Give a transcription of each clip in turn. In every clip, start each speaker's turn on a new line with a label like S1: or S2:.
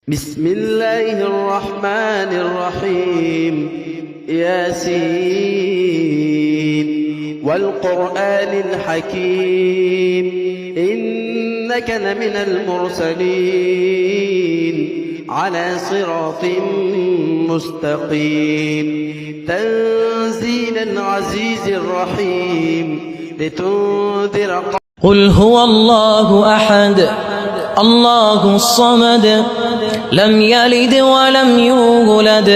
S1: بسم الله الرحمن الرحيم ياسين والقرآن الحكيم إنك لمن المرسلين على صراط مستقيم تنزيل العزيز الرحيم لتنذر
S2: قل هو الله أحد الله الصمد لم يلد ولم يولد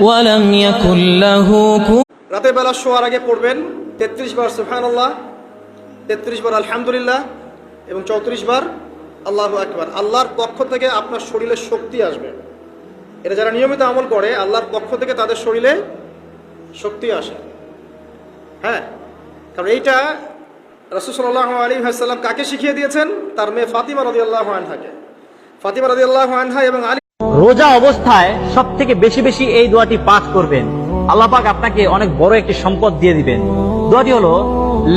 S2: ولم يكن له
S3: রাতের বেলা শোয়ার আগে পড়বেন 33 বার সুবহানাল্লাহ, 33 বার আলহামদুলিল্লাহ এবং 34 বার আল্লাহু আকবার। আল্লাহর পক্ষ থেকে আপনার শরীরে শক্তি আসবে। এটা যারা নিয়মিত আমল করে আল্লাহর পক্ষ থেকে তাদের শরীরে শক্তি আসে। হ্যাঁ, কারণ এইটা রাসূল সাল্লাল্লাহু আলাইহি ওয়াসাল্লাম কাকে শিখিয়ে দিয়েছেন? তার মেয়ে ফাতিমা রাদিয়াল্লাহু আনহাকে। ফাতিমা রাদিয়াল্লাহু আনহা এবং আলী
S4: রোজা অবস্থায় সব থেকে বেশি বেশি এই দোয়াটি পাঠ করবেন। আল্লাহ পাক আপনাকে অনেক বড় একটি সম্পদ দিয়ে দিবেন। দোয়াটি হলো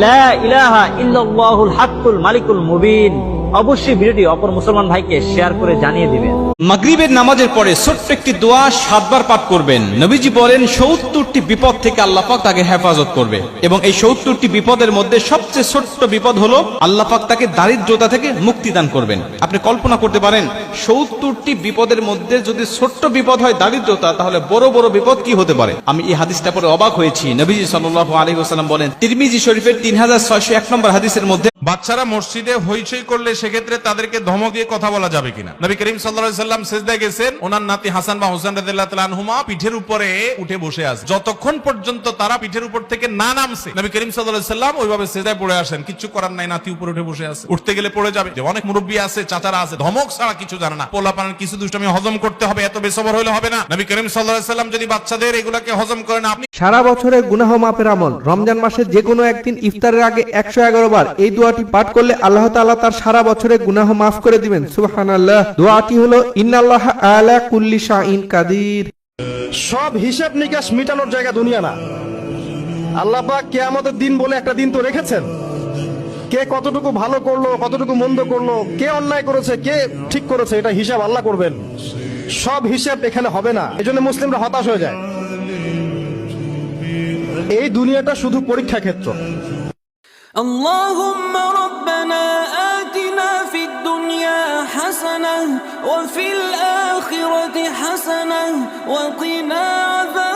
S4: লা ইলাহা ইল্লাল্লাহুল হাক্কুল মালিকুল মুবিন। অবশ্যই ভিডিওটি অপর মুসলমান ভাইকে শেয়ার করে জানিয়ে দিবেন।
S5: মাগরিবের নামাজের পরে ছোট্ট একটি দোয়া 7 বার পাঠ করবেন। নবীজি বলেন 70টি বিপদ থেকে আল্লাহ পাক তাকে হেফাজত করবে এবং এই 70টি বিপদের মধ্যে সবচেয়ে ছোট্ট বিপদ হলো আল্লাহ পাক তাকে দারিদ্রতা থেকে মুক্তি দান করবেন। আপনি কল্পনা করতে পারেন 70টি বিপদের মধ্যে যদি ছোট্ট বিপদ হয় দারিদ্রতা, তাহলে বড় বড় বিপদ কি হতে পারে? আমি এই হাদিসটা পড়ে অবাক হয়েছি। নবীজি সাল্লাল্লাহু আলাইহি ওয়াসাল্লাম বলেন তিরমিজি শরীফের 3601 নম্বর হাদিসের মধ্যে,
S6: বাচ্চারা মসজিদে হইচই করলে সেক্ষেত্রে তাদেরকে ধমক দিয়ে কথা বলা যাবে কিনা? নবী করিম সাল্লাল্লাহু আলাইহি ওয়াসাল্লাম সিজদায় গেছেন, ওনার নাতি হাসান বা হোসেন রাদিয়াল্লাহু তাআলা আনহুমা পিঠের উপরে উঠে বসে আছে। যতক্ষণ পর্যন্ত তারা পিঠের উপর থেকে না নামছে নবী করিম সাল্লাল্লাহু আলাইহি ওয়াসাল্লাম ওইভাবে সিজদায় পড়ে আসেন। কিছু করার নাই, নাতি উপরে উঠে বসে আছে, উঠতে গেলে পড়ে যাবে। যে অনেক মুরব্বী আছে, চাচারা আছে, ধমক ছাড়া কিছু জানে না। পোলাপানের কিছু দুষ্টামি হজম করতে হবে, এত বেসবর হইলে হবে না। নবী করিম সাল্লাল্লাহু আলাইহি ওয়াসাল্লাম যদি বাচ্চাদের এগুলাকে হজম করেন, আপনি
S7: সারা বছরের গুনাহ মাপের আমল রমজান মাসে যে কোনো একদিন ইফতারের আগে 111 বার এই দোয়াটি পাঠ করলে আল্লাহ তাআলা তার সারা বছরের গুনাহ মাফ করে দিবেন। সুবহানাল্লাহ। দোয়াটি হলো ইন্নাল্লাহা আলা কুল্লি শাইইন কাদির।
S3: সব হিসাব নিকাশ মিটানোর জায়গা দুনিয়া না। আল্লাহ পাক কিয়ামতের দিন বলে একটা দিন তো রেখেছেন। কে কতটুকু ভালো করলো, কতটুকু মন্দ করলো, কে অন্যায় করেছে, কে ঠিক করেছে, এটা হিসাব আল্লাহ করবেন। সব হিসাব এখানে হবে না। এজন্য মুসলিমরা হতাশ হয়ে যায়। এই দুনিয়াটা শুধু পরীক্ষা ক্ষেত্র।
S2: اللهم ربنا آتنا في الدنيا حسنة وفي الآخرة حسنة وقنا عذاب